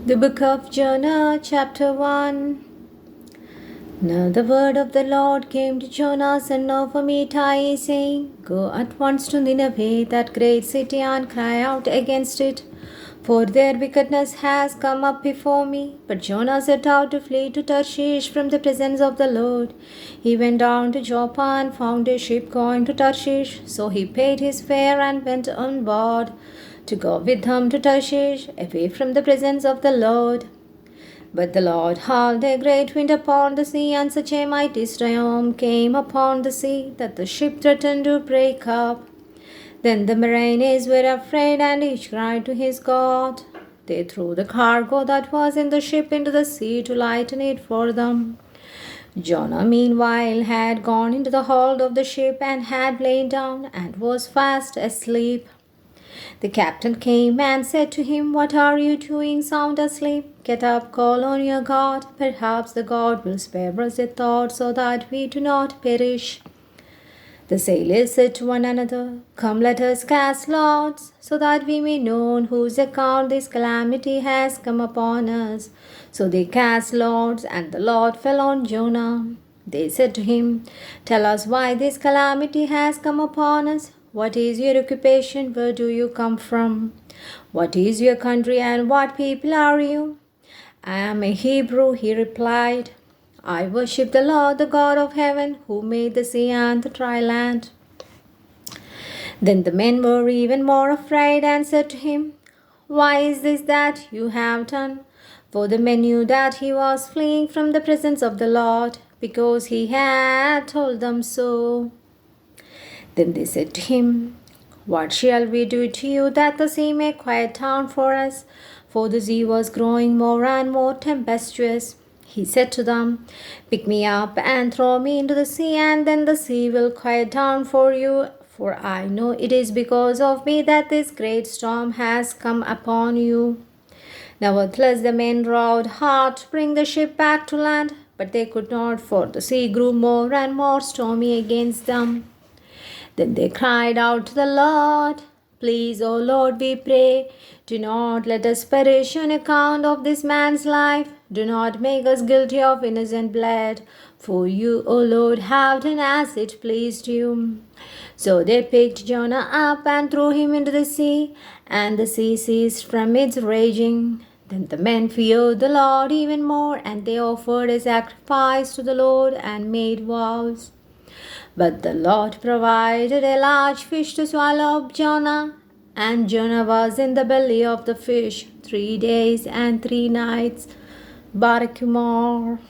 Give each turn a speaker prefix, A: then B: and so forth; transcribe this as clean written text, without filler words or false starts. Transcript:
A: The book of Jonah, chapter 1. Now the word of the Lord came to Jonah, son of Amittai, saying, Go at once to Nineveh, that great city, and cry out against it, for their wickedness has come up before me. But Jonah set out to flee to Tarshish from the presence of the Lord. He went down to Joppa and found a ship going to Tarshish. So he paid his fare and went on board to go with him to Tarshish, away from the presence of the Lord. But the Lord hurled a great wind upon the sea, and such a mighty storm came upon the sea that the ship threatened to break up. Then the mariners were afraid, and each cried to his God. They threw the cargo that was in the ship into the sea to lighten it for them. Jonah, meanwhile, had gone into the hold of the ship and had lain down and was fast asleep. The captain came and said to him, What are you doing sound asleep? Get up, call on your God. Perhaps the God will spare us a thought so that we do not perish. The sailors said to one another, Come, let us cast lots, so that we may know on whose account this calamity has come upon us. So they cast lots, and the lot fell on Jonah. They said to him, Tell us why this calamity has come upon us. What is your occupation? Where do you come from? What is your country, and what people are you? I am a Hebrew, he replied. I worship the Lord, the God of heaven, who made the sea and the dry land. Then the men were even more afraid and said to him, Why is this that you have done? For the men knew that he was fleeing from the presence of the Lord, because he had told them so. Then they said to him, What shall we do to you that the sea may quiet down for us? For the sea was growing more and more tempestuous. He said to them, Pick me up and throw me into the sea, and then the sea will quiet down for you. For I know it is because of me that this great storm has come upon you. Nevertheless, the men rowed hard to bring the ship back to land, but they could not, for the sea grew more and more stormy against them. Then they cried out to the Lord, Please, O Lord, we pray, do not let us perish on account of this man's life. Do not make us guilty of innocent blood, for you, O Lord, have done as it pleased you. So they picked Jonah up and threw him into the sea, and the sea ceased from its raging. Then the men feared the Lord even more, and they offered a sacrifice to the Lord and made vows. But the Lord provided a large fish to swallow up Jonah, and Jonah was in the belly of the fish 3 days and 3 nights. Barakumar.